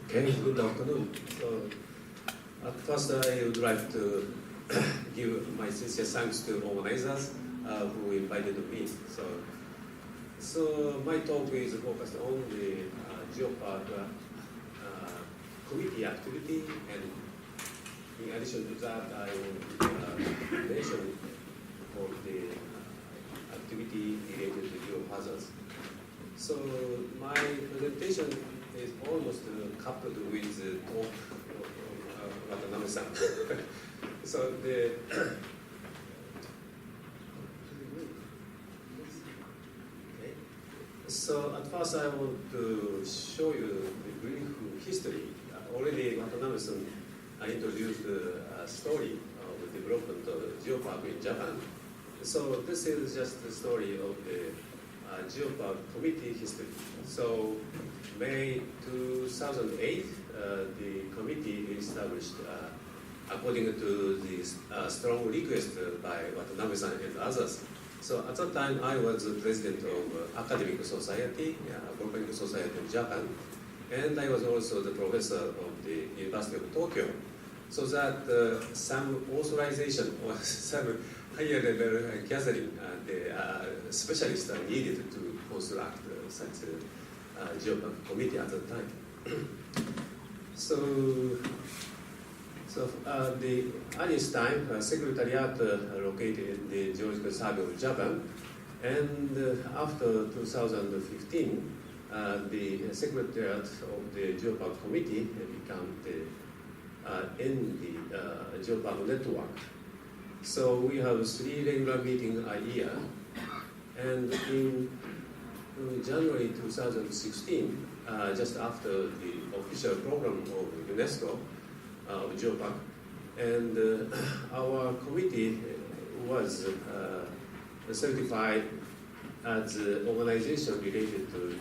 Okay, good afternoon. So, at first, I would like to give my sincere thanks to organizers who invited me. So my talk is focused on the Geopark committee activity, and in addition to that, I will mention of the activity related to geohazards. So my presentation is almost coupled with the talk of Watanabe-san. So So at first I want to show you the brief history. Already Watanabe-san introduced a story of the development of Geopark in Japan. So this is just the story of the Geopark committee history. So May 2008, the committee established according to the strong request by Watanabe-san and others. So at that time, I was the president of Academic Society, Volcanic Society of Japan, and I was also the professor of the University of Tokyo. So that some authorization or some higher level gathering, the specialists are needed to construct such a Geopark committee at that time. The earliest time, Secretariat located in the Geological Survey of Japan, and after 2015, the Secretariat of the Geopark Committee became in the Geopark network. So we have 3 regular meetings a year, and in January 2016, just after the official program of UNESCO of Geopark, and our committee was certified as an organization related to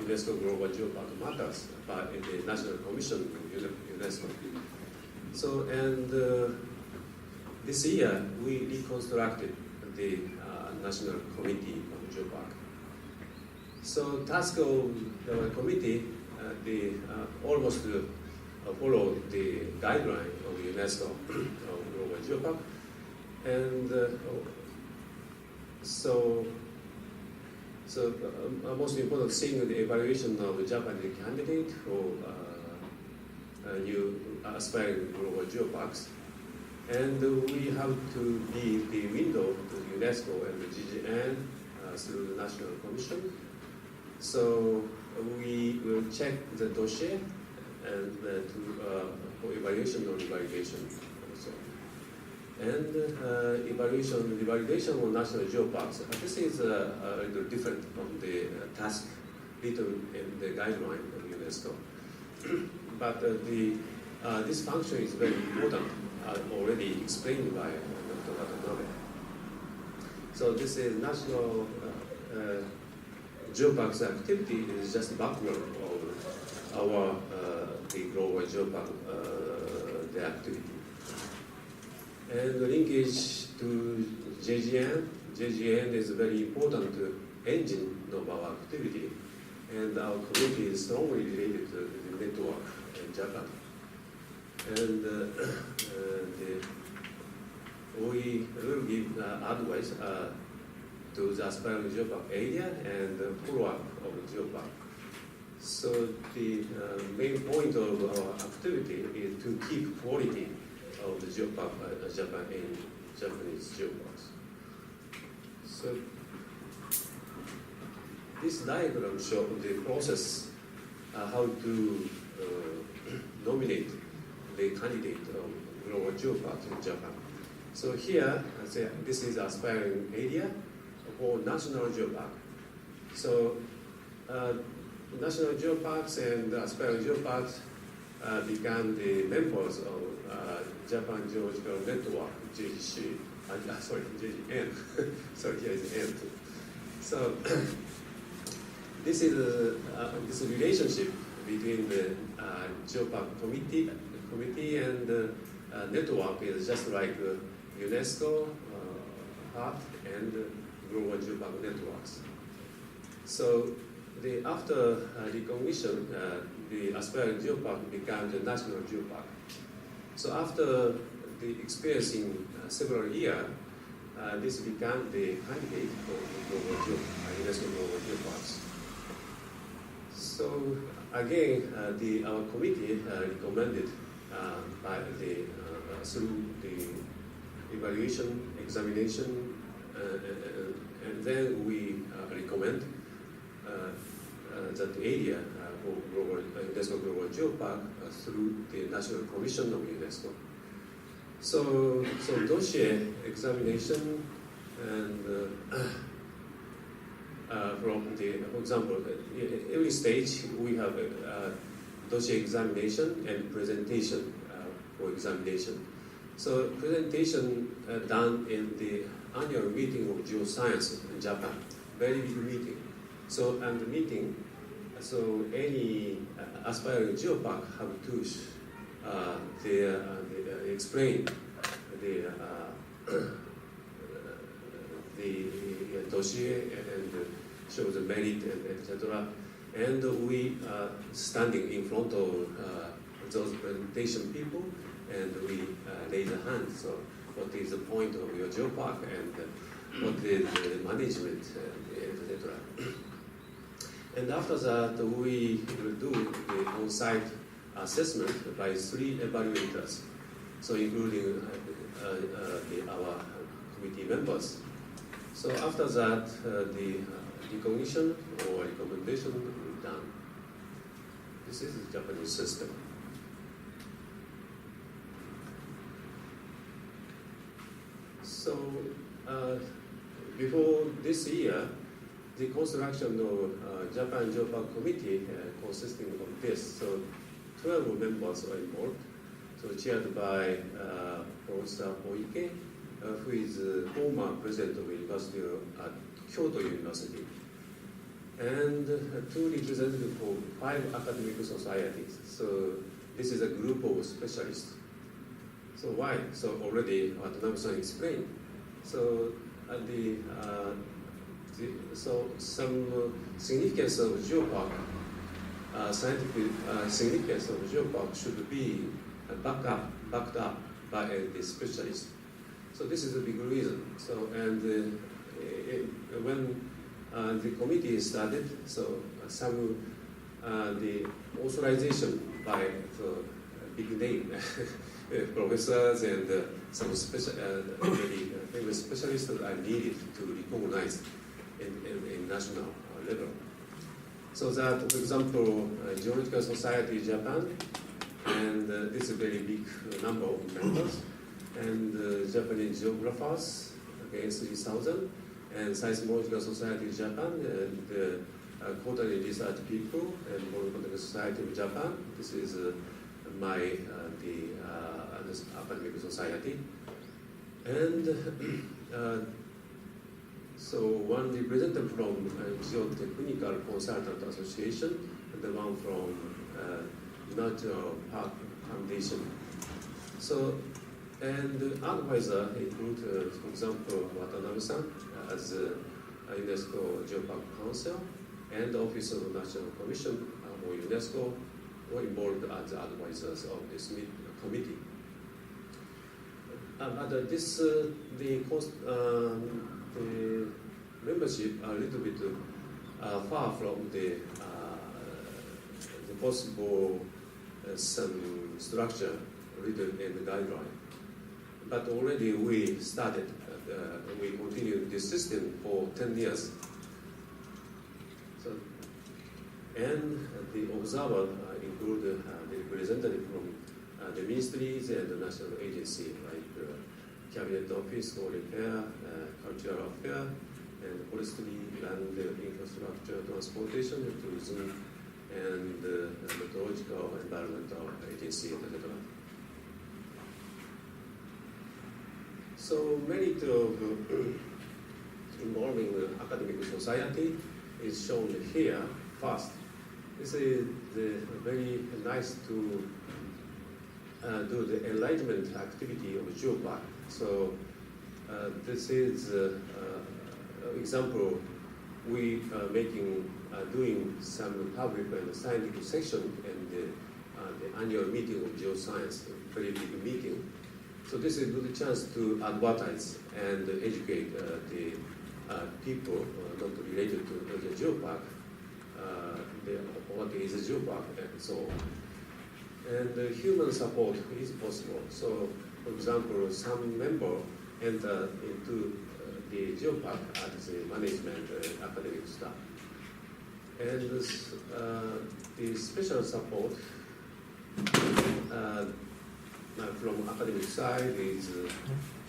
UNESCO Global Geopark Matters by the National Commission of UNESCO. So, and this year we reconstructed the National Committee of Geopark. So task of the committee, they almost follow the guideline of UNESCO of Global Geopark, and most important thing is the evaluation of the Japanese candidate for new aspiring global geoparks, and we have to be the window to UNESCO and the GGN through the National Commission. So we will check the dossier and for evaluation or evaluation also. And evaluation, the validation of national geoparks. This is a little different from the task written in the guideline of UNESCO. But this function is very important, already explained by Dr. Watanabe. So this is national geoparks activity is just background of our the global geopark the activity. And the linkage to JGN. JGN is a very important engine of our activity, and our community is strongly related to the network in Japan. And we will give advice to the aspiring geopark area and follow-up of the geopark. So the main point of our activity is to keep quality of the geopark Japan in Japanese geoparks. So this diagram shows the process how to nominate the candidate of global geopark in Japan. So here, this is aspiring area for national geopark. So national geoparks and aspiring geoparks become the members of Japan Geological Network, JGC. Sorry, JGN. Sorry, here is N. So this is this relationship between the Geopark committee and network is just like UNESCO, HART, and Global Geopark networks. So after recognition, the Aspiring Geopark became the National Geopark. So after the experiencing several years, this became the candidate for the UNESCO Global Geoparks. So again, our committee recommended through the evaluation, examination, and then we recommend that area for UNESCO Global Geopark through the National Commission of UNESCO. So dossier examination and for example, every stage we have dossier examination and presentation for examination. So presentation done in the annual meeting of geoscience in Japan, very big meeting. So and the meeting, so any aspiring geopark have to explain the dossier and show the merit and etc. And we standing in front of those presentation people, and we raise a hand. So what is the point of your geopark and what is the management, etc. And after that, we will do the on-site assessment by 3 evaluators, so including our committee members. So after that, the recognition or recommendation will be done. This is the Japanese system. So before this year, the construction of Japan Geopark Committee consisting of this. So 12 members were involved. So chaired by Professor Koike, who is former president of University of Kyoto University, and 2 representatives for 5 academic societies. So this is a group of specialists. So why? So already Watanabe-san explained. So so some significance of geopark, scientific significance of geopark should be backed up by the specialist. So this is a big reason. So and when the committee started, so some the authorization by the big name professors and some very famous specialists are needed to recognize in national level. So that, for example, Geological Society Japan, and this is a very big number of members, and Japanese geographers, again 3,000, and Seismological Society Japan, and quarterly research people, and Volcanic Society of Japan. This is my academic society, and so one representative from Geotechnical Consultant Association, and the one from Natural Park Foundation. So, and the advisor include, for example, Watanabe-san as UNESCO Geopark Council, and the Office of National Commission for UNESCO were involved as advisors of this committee. But this the membership are a little bit far from the possible some structure written in the guideline. But already we started, we continued this system for 10 years. So, and the observer include the representative from the ministries and the national agency like Cabinet Office for Repair, Cultural Affairs, and Forestry, Land Infrastructure, Transportation, and Tourism, and Meteorological, Environmental Agency, etc. So merit of involving the academic society is shown here first. This is very nice to do the enlightenment activity of geopark. So this is example we doing some public and scientific session and the annual meeting of geoscience, very big meeting. So this is a good chance to advertise and educate the people not related to the geopark, what is a geopark and so on. And human support is possible. So, for example, some member enter into the geopark as the management academic staff. And the special support from academic side is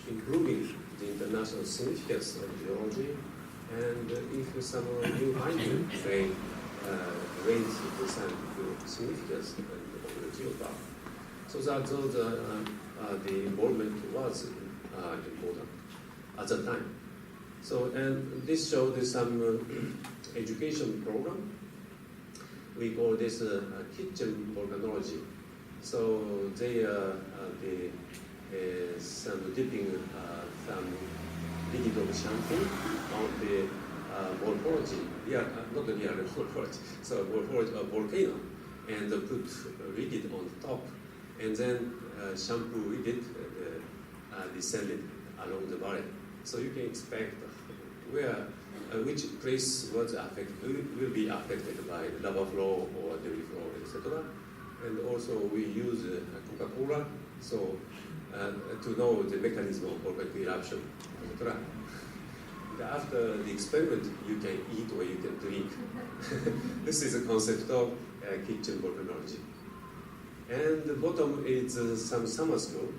improving the international significance of geology, and if some new finding may raise the scientific significance of the geopark. So that those, the involvement was important at the time. So, and this showed some education program. We call this kitchen volcanology. So they some dipping some liquid shampoo on the morphology, not the real morphology, so morphology of volcano, and put liquid on top, and then shampoo liquid descended along the valley. So you can expect where which place was affected will be affected by lava flow or debris flow, etc. And also we use Coca-Cola, so to know the mechanism of volcanic eruption, etc. After the experiment, you can eat or you can drink. This is a concept of kitchen volcanology. And the bottom is some summer school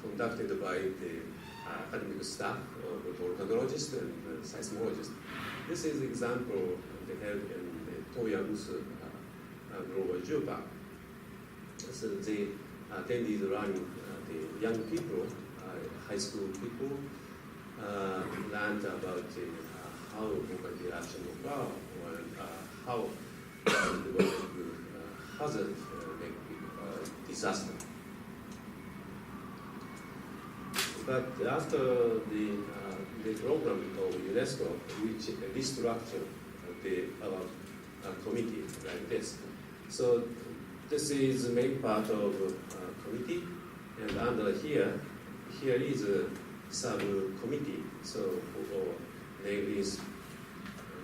conducted by the academic staff of volcanologists and seismologists. This is an example they held in the Toyang's Global Geopark. So they attended running the young people, high school people, learned about how volcanic eruption occur, or how the volcanic hazard make disaster. But after the program of UNESCO, which restructured our committee like this, so this is the main part of committee, and under here is a subcommittee, so for namely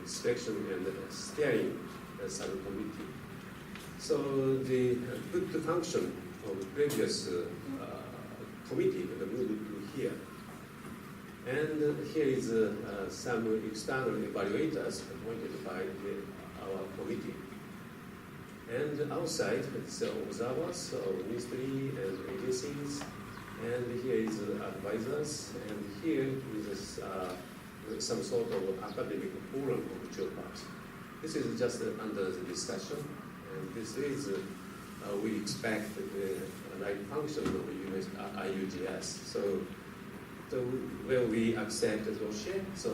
inspection and steering subcommittee. So the good function of the previous committee moved to here. And here is some external evaluators appointed by our committee. And outside, it's observers of ministry and agencies, and here is advisors, and here is some sort of academic forum of geoparks. This is just under the discussion, and this is we expect the right function of IUGS. So when we accept the dossier, so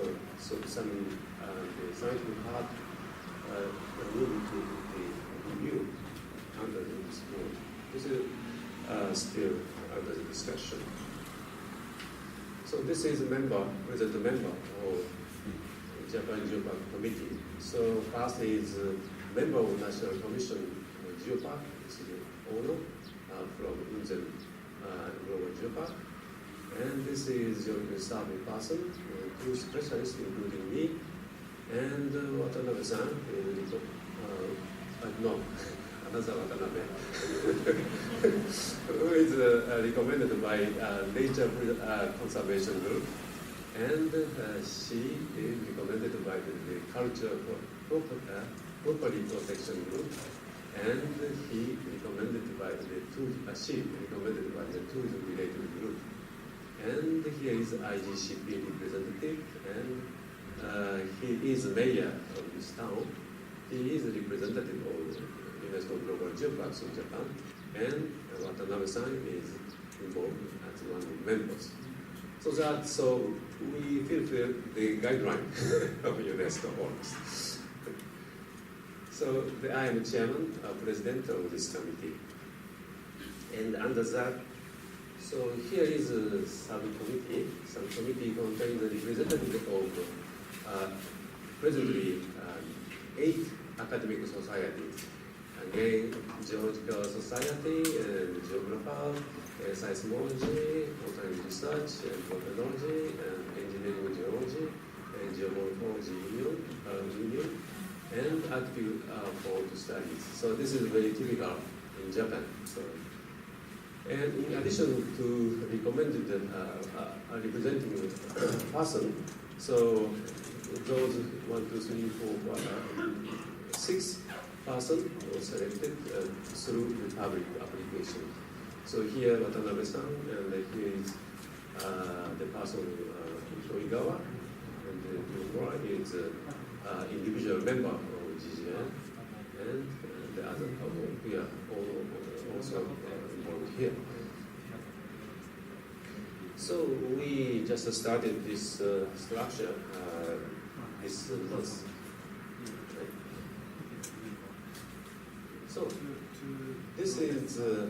some the scientific part move to the review under this board. This is still under the discussion. So this is a member, the member of Japan Geopark Committee. So first is a member of National Commission of Geopark, this is Ono from Unzen Global Geopark. And this is your serving person, two specialists including me, and Watanabe-san, no, another Watanabe, who is recommended by Nature Conservation Group, and she is recommended by the Culture Property Protection Group, and he recommended by she recommended by the tourism-related group. And here is IGCP representative, and he is mayor of this town. He is a representative of UNESCO Global Geoparks in Japan, and Watanabe-san is involved as one of the members. So we fulfill the guideline of UNESCO almost. So I am chairman, president of this committee, and under that. So here is a subcommittee. Subcommittee contains the representative of presently 8 academic societies. Again, Geological Society and Geographer, Seismology, Botanic Research, and Volcanology, and Engineering Geology, and Geomorphology Union, and Active Fault Studies. So this is very typical in Japan. So, and in addition to recommended representing person, so those 1, 2, 3, 4, 5, 6 person was selected through the public application. So here Watanabe-san, and here is the person Shoigawa, and the is individual member of GGN, and the other couple we are all also involved here. So we just started this structure this month. So this is the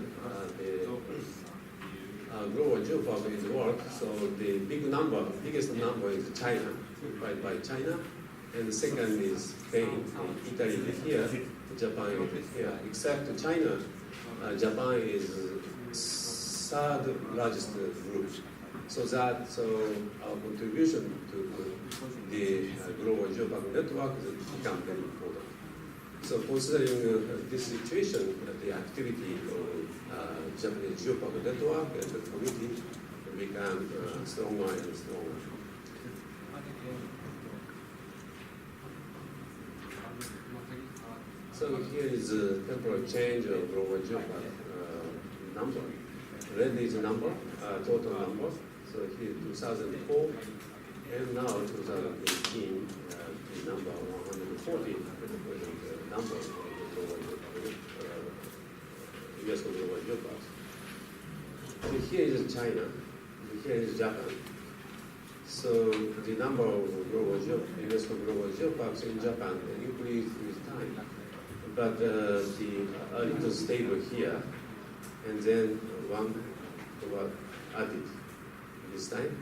global geopark is work. So the biggest number is China, occupied by China, and the second is Spain, Italy is here, Japan is here. Except China, Japan is third largest group. So our contribution to the global geopark network has become very important. So considering this situation, the activity of Japanese geopark network and the committee become stronger and stronger. So here is a temporary change of global geopark number. Red is the number, total number. So here 2004, and now 2018 is number 140. Number of US global geoparks. So here is China, here is Japan. So the number of US global geoparks in Japan increased with time, but the little stable here, and then one was added this time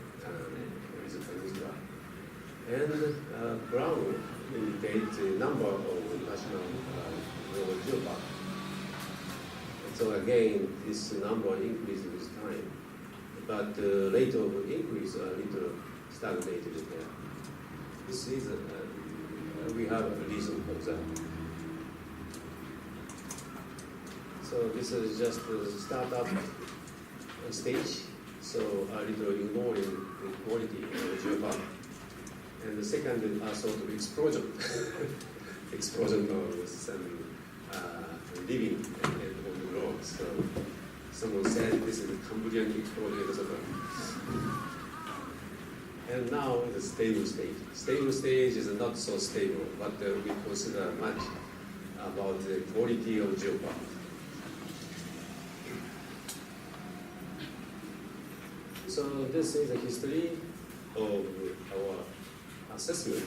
is a peninsula, and brown indicates the number of national global geopark. So again, this number increased with time, but the rate of increase a little stagnated there. This is we have a reason for that. So this is just a startup stage. So a little ignoring the quality of the geopark. And the second is sort of explosion. Explosion of some living on the road. So someone said this is a Cambodian explosion, etc. And now the stable stage. Stable stage is not so stable, but we consider much about the quality of geopark. So this is the history of our assessment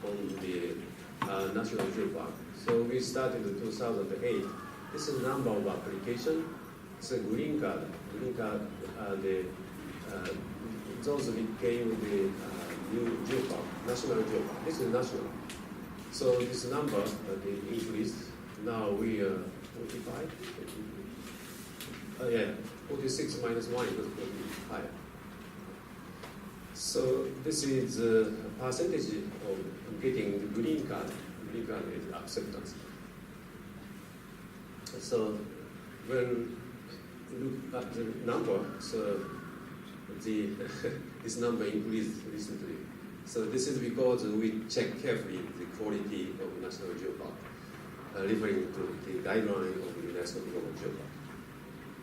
on the National Geopark. So we started in 2008. This is the number of applications. It's a green card. Green card, those became the new geopark, national geopark. This is national. So this number increased. Now we are 45. 46 minus 1 equals 45. So this is the percentage of getting the green card. Green card is acceptance. So when you look at the number, so this number increased recently. So this is because we check carefully the quality of National Geopark, referring to the guideline of UNESCO Global Geopark.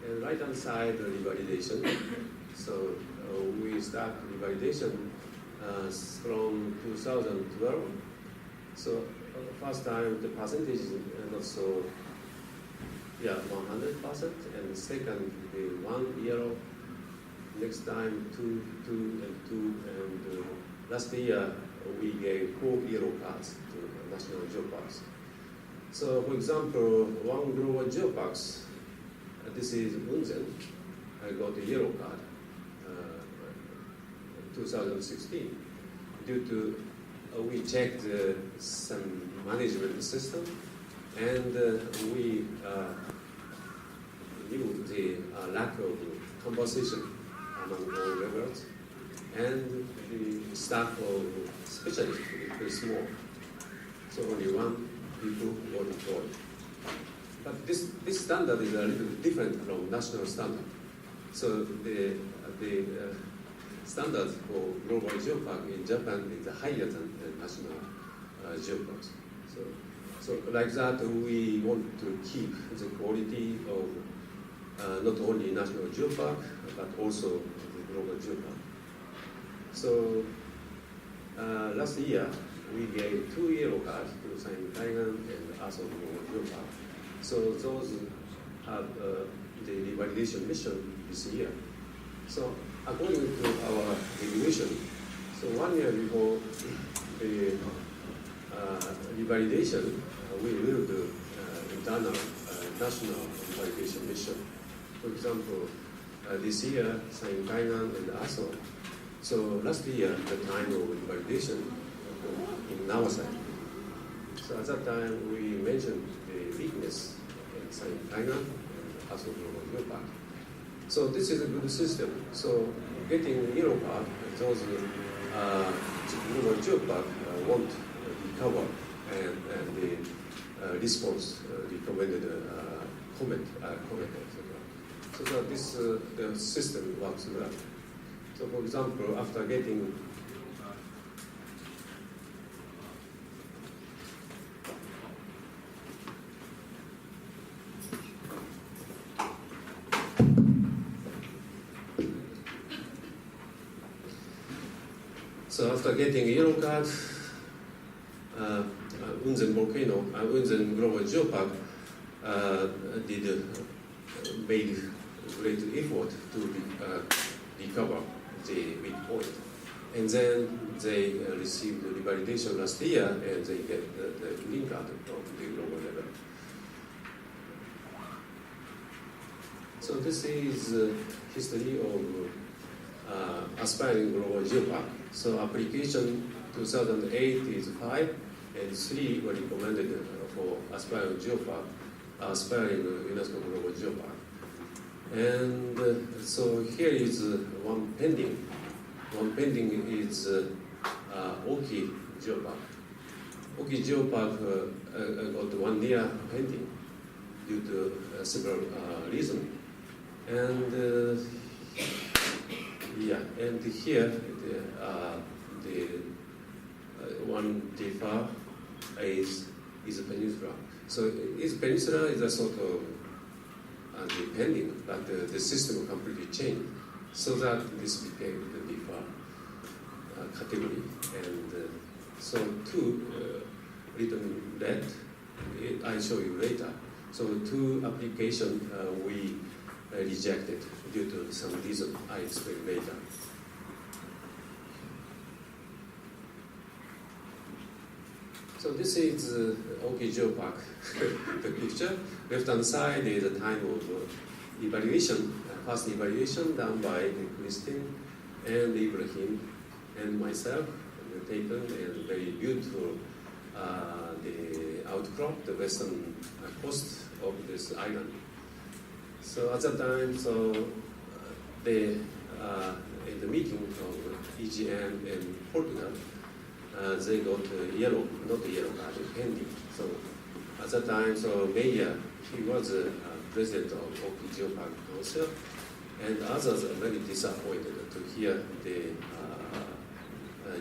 And right hand side, the revalidation. So we start revalidation from 2012. So first time the percentage is not so, 100%, and second the 1 yellow. Next time 2, 2, and 2, and last year we gave 4 yellow cards to National Geoparks. So for example, one global geoparks. This is Munzen. I got a yellow card in 2016 due to we checked some management system, and we knew the lack of conversation among all levels, and the staff of specialists is very small, so only one people were employed. But this standard is a little bit different from national standard. So the standard for global geopark in Japan is higher than the national geoparks. So like that, we want to keep the quality of not only national geopark, but also the global geopark. So last year, we gave 2 yellow cards to Sain Tainan and Aso Global Geopark. So those have the revalidation mission this year. So according to our regulation, so 1 year before the revalidation, we will do internal national revalidation mission. For example, this year, Sain Tainan and Aso. So last year, the time of revalidation in our side. So at that time, we mentioned the weakness in Sain Tainan and Aso Global Geopark. So this is a good system. So getting yellow card, those global geopark won't recover, and the response recommended comment, etc. So that this the system works well. So for example, after getting a yellow card, Unzen Volcano, Unzen Global Geopark made great effort to recover the midpoint. And then they received the revalidation last year, and they get the green card from the global level. So this is history of aspiring global geopark. So application 2008 is 5, and 3 were recommended for aspiring geopark, aspiring UNESCO global geopark. And so here is one pending. One pending is Oki geopark. Oki geopark got 1 year pending due to several reasons. And and here the one far is a peninsula. So peninsula is a sort of pending, but the system completely changed, so that this became the DFAR category. And so 2 written red, I'll show you later. So 2 applications we rejected due to some reason I explain later. So this is Oki Geopark, the picture. Left-hand side is a time of evaluation, first evaluation done by Christine and Ibrahim and myself, taken, and very beautiful the outcrop, the western coast of this island. So at that time, in the meeting of EGM and Portugal, they got yellow, not the yellow card, pending. So at that time, Mayor, he was president of Oki Geopark Council, and others are very disappointed to hear the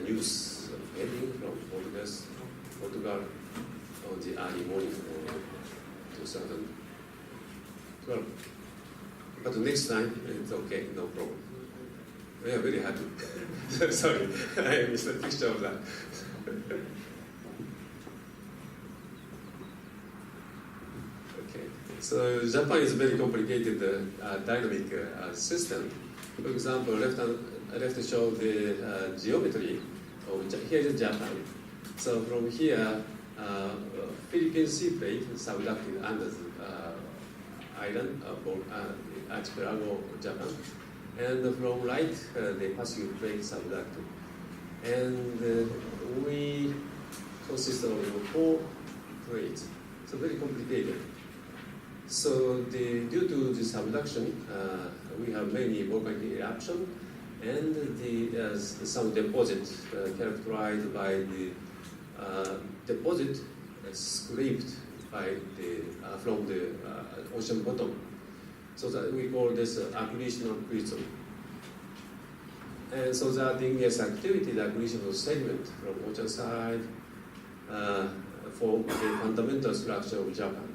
news pending from Portugal on the early morning of 2012. But next time, it's okay, no problem. We are very happy. Sorry, I missed a picture of that. Okay, so Japan is a very complicated dynamic system. For example, left show the geometry of here is Japan. So from here, Philippine Sea plate subducted under the island archipelago of Japan, and from right the Pacific plate subducted. And we consist of 4 grades, so very complicated. So due to this abduction, we have many volcanic eruption, and some deposits characterized by the deposit scraped from the ocean bottom. So that we call this accretional prism. And so that igneous activity, the accretional segment from ocean side, for the fundamental structure of Japan.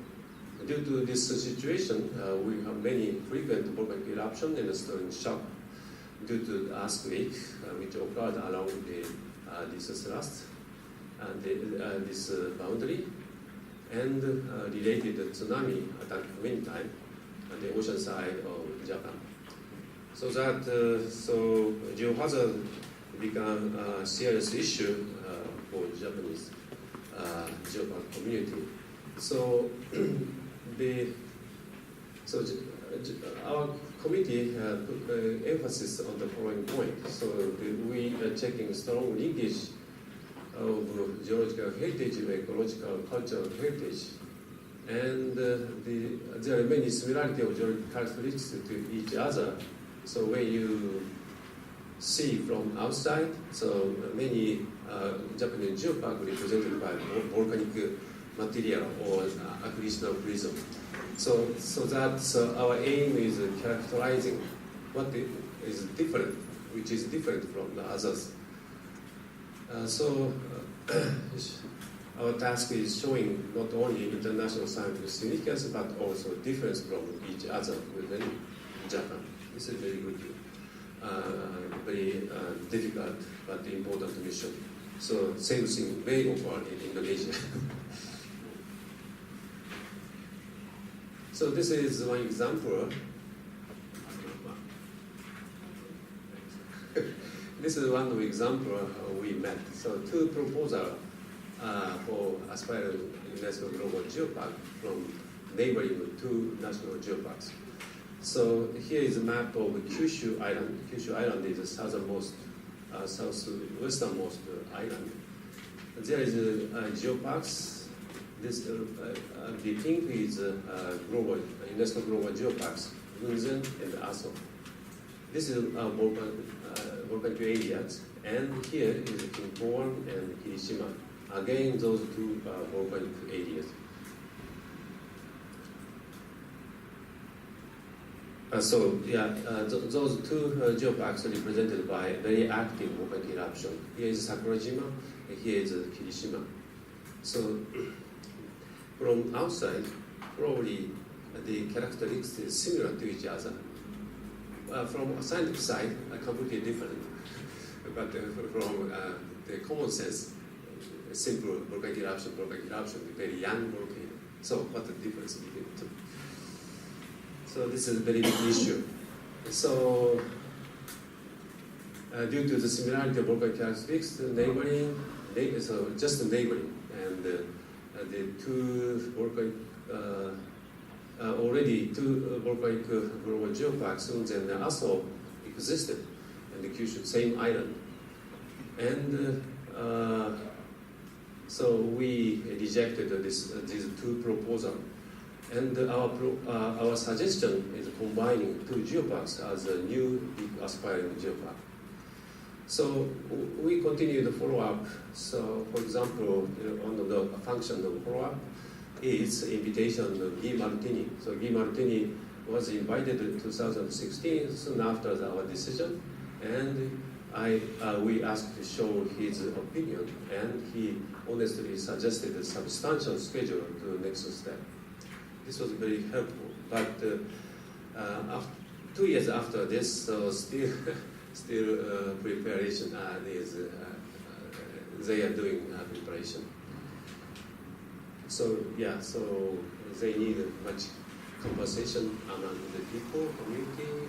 Due to this situation, we have many frequent volcanic eruption and stirring shock due to the earthquake which occurred along this thrust and this boundary, and related tsunami attack many times on the ocean side of Japan. So that geohazard become a serious issue for Japanese geopark community. So our committee put emphasis on the following point. So we are checking strong linkage of geological heritage with ecological cultural heritage. And there are many similarities of geological characteristics to each other. So when you see from outside, so many Japanese geopark represented by volcanic material or accretional prism. So our aim is characterizing what is different, which is different from the others. Our task is showing not only international scientific significance, but also difference from each other within Japan. This is very good, very difficult but important mission. So same thing may occur in Indonesia. So this is one example. This is one example we met. So 2 proposals for aspiring UNESCO Global Geopark from neighboring 2 national geoparks. So here is a map of Kyushu Island. Kyushu Island is the southwesternmost island. There is geoparks. This the pink is global UNESCO Global Geoparks, Gunzen and Aso. This is volcanic areas, and here is Kinpoan and Kirishima. Again, those 2 volcanic areas. Those 2 geoparks are represented by very active volcanic eruption. Here is Sakurajima, and here is Kirishima. So from outside, probably the characteristics is similar to each other. From a scientific side, completely different. But from the common sense, simple volcanic eruption, very young volcano. So what the difference between the 2? So this is a very big issue. So due to the similarity of volcanic characteristics, just neighboring, and the 2 volcanic, already 2 volcanic global geoparks, Gunzen and Aso, existed in the Kyushu, same island. And so we rejected these 2 proposals. And our suggestion is combining 2 geoparks as a new big aspiring geopark. So we continue the follow-up. So for example, one of the functions of follow-up is invitation of Guy Martini. So Guy Martini was invited in 2016, soon after our decision, and we asked to show his opinion, and he honestly suggested a substantial schedule to the next step. This was very helpful, but 2 years after this, so still preparation is they are doing preparation. So they need much conversation among the people, community,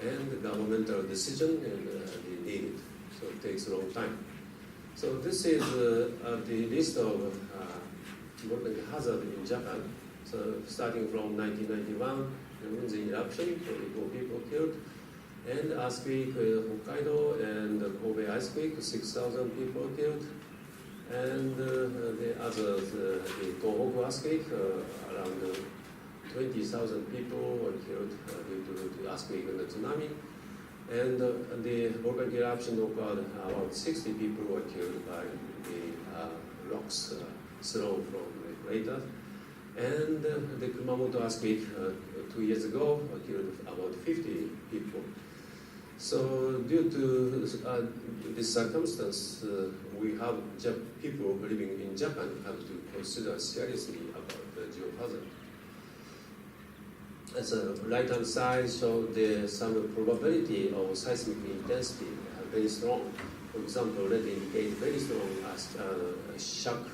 and the governmental decision, and they need it. So it takes a long time. So this is the list of volcanic hazard in Japan. So starting from 1991, there was an eruption, 24 people killed, And earthquake Hokkaido and Kobe earthquake, 6,000 people killed. And the others, the Tohoku earthquake, around 20,000 people were killed due to the earthquake and the tsunami. And the volcanic eruption occurred, about 60 people were killed by the rocks thrown from the crater. And the Kumamoto earthquake 2 years ago killed about 50 people. So due to this circumstance, we have people living in Japan have to consider seriously about the geohazard. As a right-hand side shows some probability of seismic intensity very strong. For example, let indicate very strong shock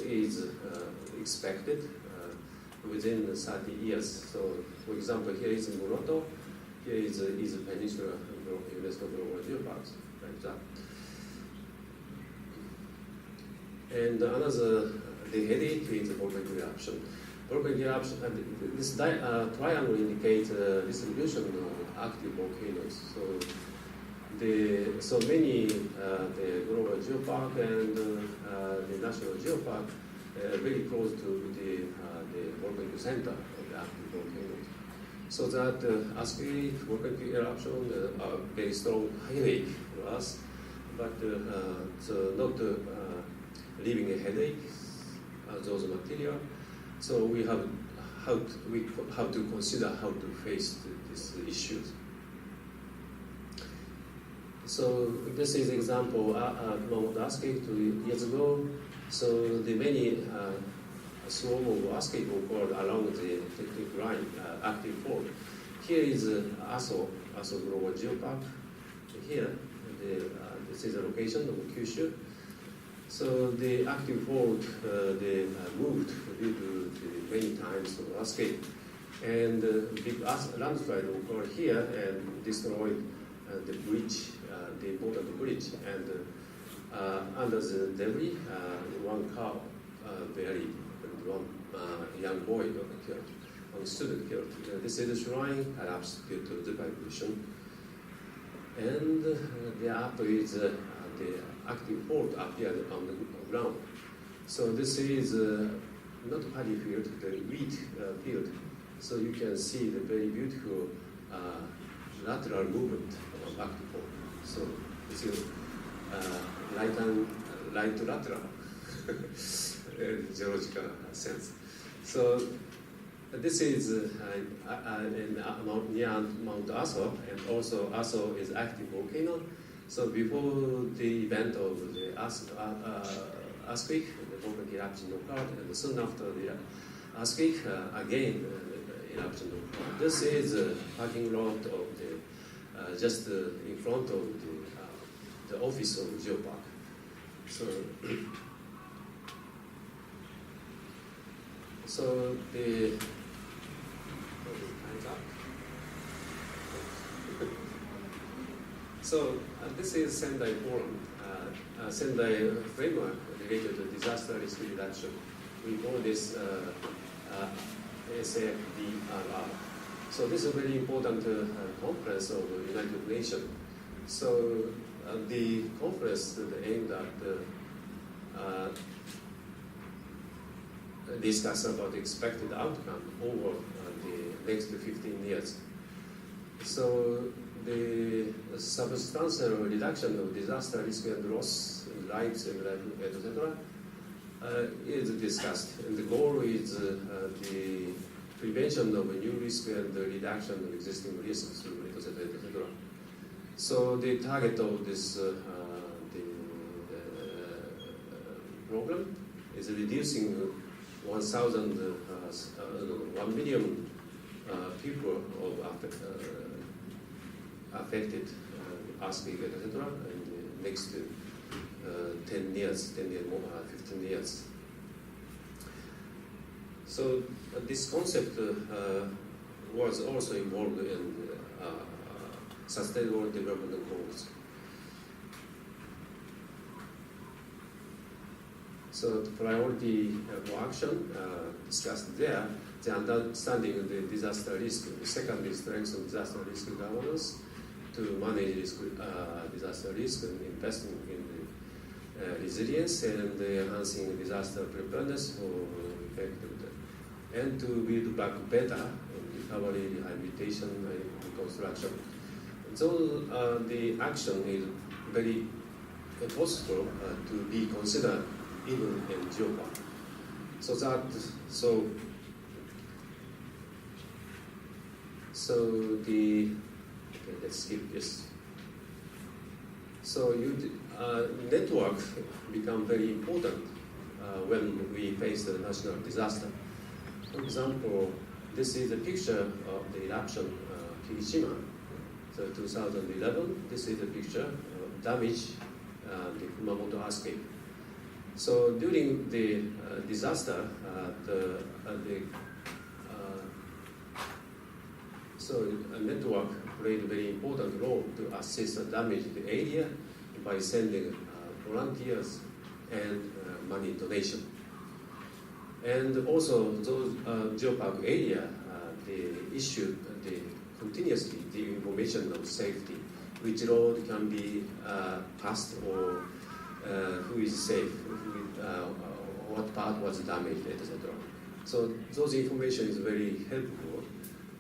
is expected within 30 years. So, for example, here is Muroto, here is Peninsula UNESCO Global Geoparks, like that. And another, the headache is volcanic eruption. Volcanic eruption, this triangle indicates distribution of active volcanoes. So many the global geopark and the national geopark very close to the volcanic center of the active volcanoes. So that earthquake, volcanic eruption are very strong headache for us, but so not leaving a headache those material. So we have to consider how to face these issues. So this is example Kumamoto earthquake 2 years ago. So the many swarm of earthquake occurred along the tectonic line, active fault. Here is Aso Global Geopark. Here, this is the location of Kyushu. So the active fault they moved due to the many times of earthquake, and big landslide occurred here and destroyed the bridge, the important bridge, and under the debris, one car buried, and one young boy killed, one student killed. This is the shrine collapsed due to the vibration, and thereafter is the active fault appeared on the ground. So this is not paddy field, the wheat field. So you can see the very beautiful lateral movement of active fault. So this is right to lateral geological sense. So this is near Mount Aso, and also Aso is active volcano. So before the event of the earthquake, the volcanic eruption occurred, and soon after the earthquake, again eruption occurred. This is a parking lot of the just in front of the office of Geopark. So the So this is Sendai Forum, Sendai framework related to disaster risk reduction. We call this SFDRR. So this is a very important conference of the United Nations. So the conference aimed at discuss about expected outcome over the next 15 years. So the substantial reduction of disaster risk and loss in lives and etc. Is discussed, and the goal is the prevention of a new risk and the reduction of existing risks, etc. etc. So the target of this program is reducing 1 million people of affected earthquake, etc. in the next 10 years, 15 years. So this concept was also involved in sustainable development goals. So the priority for action discussed there, the understanding of the disaster risk. The second is strengthen disaster risk governance to manage disaster risk and investing in the resilience and enhancing disaster preparedness for effective and to build back better recovery, rehabilitation, and reconstruction. So the action is very possible to be considered even in geopark. Let's skip this. So network become very important when we face the national disaster. For example, this is a picture of the eruption Kirishima, so 2011. This is a picture of damage the Kumamoto earthquake. So during the disaster, a network played a very important role to assist the damaged area by sending volunteers and money donation. And also those geopark area, they issued continuously the information of safety, which road can be passed or who is safe, what part was damaged, etc. So those information is very helpful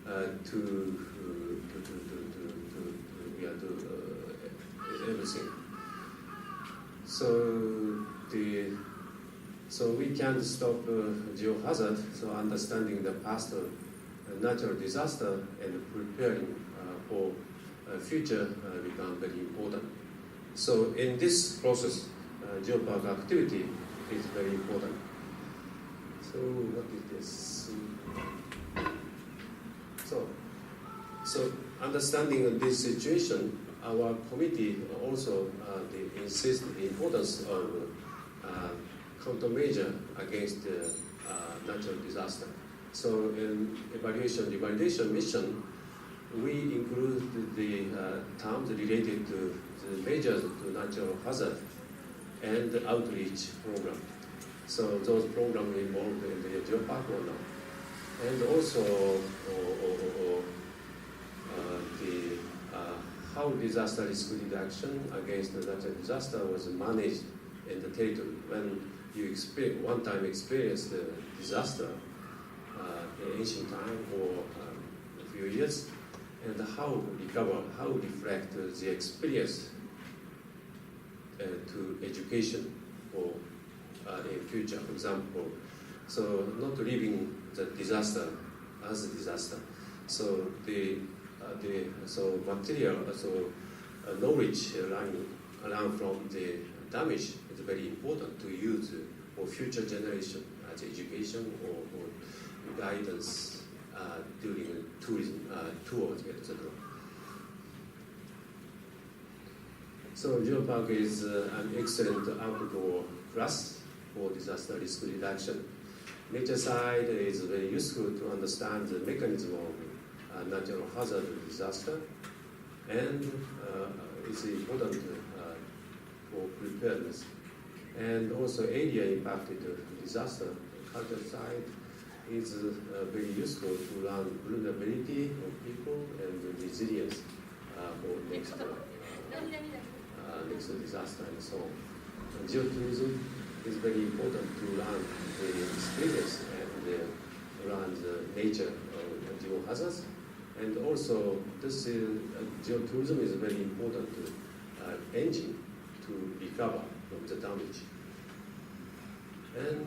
to everything. So we can stop geohazard. So understanding the past natural disaster and preparing for future become very important. So in this process, geopark activity is very important. So what is this? So understanding of this situation, our committee also insists the importance of countermeasure against natural disaster. So in evaluation mission, we include the terms related to the measures to natural hazard and the outreach program. So those programs involved in the geopark or not. And also how disaster risk reduction against the natural disaster was managed in the territory when you one time experienced the disaster in ancient time or a few years, and how recover, how reflect the experience to education or in future, for example. So not leaving the disaster as a disaster. So material, knowledge learned from the damage is very important to use for future generation as education or guidance during tourism tours, etc. So geopark is an excellent outdoor class for disaster risk reduction. Nature side is very useful to understand the mechanism of natural hazard disaster, and it's important for preparedness. And also area impacted disaster. Culture side is very useful to learn vulnerability of people and resilience for next disaster and so on. And geotourism is very important to learn the experience and learn the nature of geohazards. And also, this geotourism is very important engine to recover from the damage. And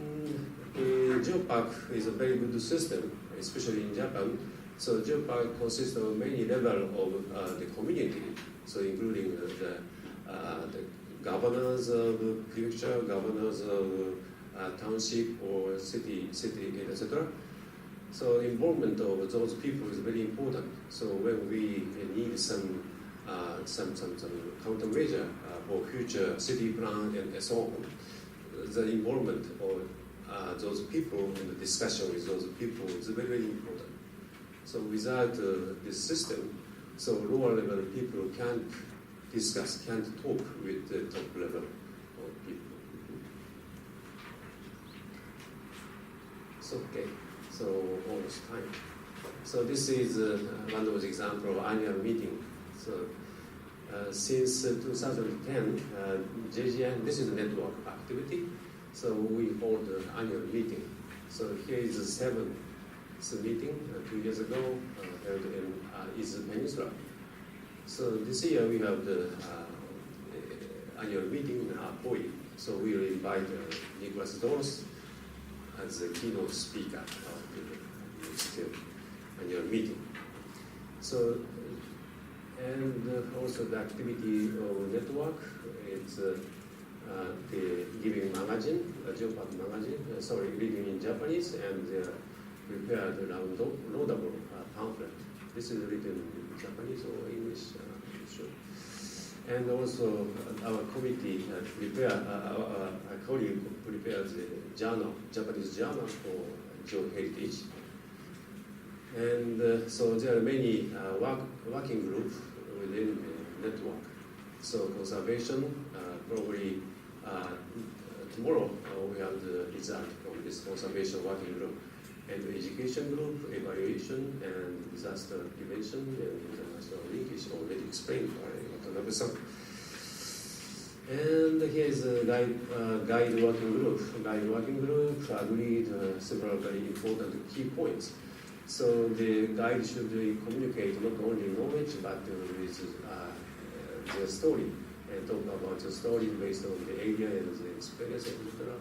the geopark is a very good system, especially in Japan. So geopark consists of many levels of the community, so including the governors of prefecture, governors of township or city, etc. So involvement of those people is very important. So when we need some countermeasure for future city plan and so on, the involvement of those people and the discussion with those people is very, very important. So without this system, so lower level people can't discuss, can't talk with the top level of people. It's okay. So almost time. So this is one of the example of annual meeting. So since 2010, JGN, this is a network activity. So we hold an annual meeting. So here is the seventh meeting 2 years ago held in East Peninsula. So this year we have the annual meeting in Apoi. So we will invite Nicholas Dawes as the keynote speaker of the next annual meeting. So, and also the activity of network is the Giving magazine, Geopark magazine, reading in Japanese, and prepared downloadable pamphlet. This is written in Japanese or English, I'm not sure. And also our committee our colleague prepares the journal, Japanese journal for GeoHeritage. And so there are many working groups within the network. So conservation, probably tomorrow we have the result from this conservation working group. And the education group, evaluation, and disaster prevention, and international linkage already explained by Watanabe-san. And here is a guide working group. Guide working group agreed several very important key points. So the guide should communicate not only knowledge but with their story, and talk about the story based on the area and the experience, etc.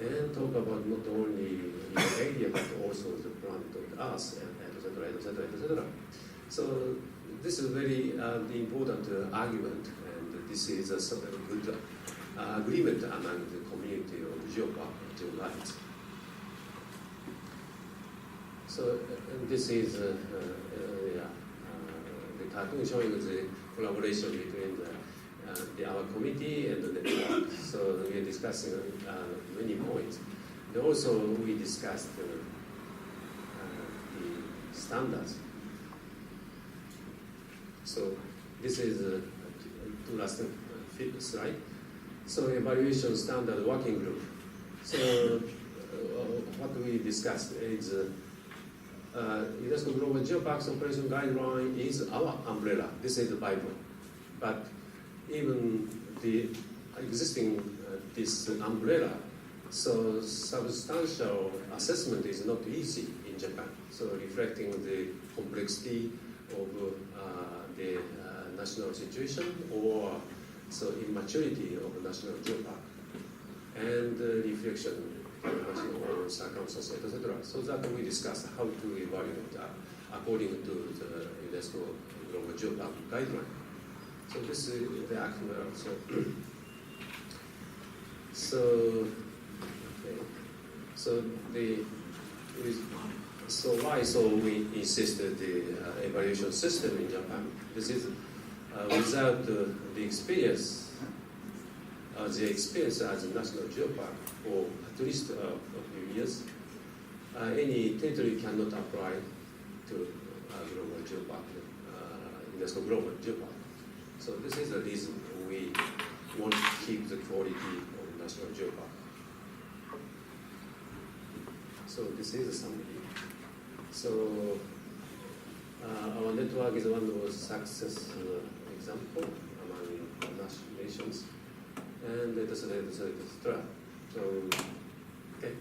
And talk about not only the area but also the planet of the Earth, etc., etc., etc. So this is very important argument, and this is a good agreement among the community of Geopark Geoguides. So this is the cartoon showing the collaboration between our committee and the network. So we are discussing many points. And also we discussed the standards. So this is the last slide. So evaluation standard working group. So what we discussed is UNESCO Global Geoparks Operation Guideline is our umbrella. This is the Bible. But even the existing this umbrella, so substantial assessment is not easy in Japan. So reflecting the complexity of the national situation or so immaturity of national geopark and reflection on circumstances, etc. So that we discuss how to evaluate according to the UNESCO Global Geopark Guideline. So this is the actual. So why so we insisted the evaluation system in Japan? This is without the experience as a national geopark for at least a few years, any territory cannot apply to global geopark, UNESCO Global Geopark. So this is the reason we want to keep the quality of national geopark. So this is a summary. So our network is one of the success example among nations, and etc. So okay.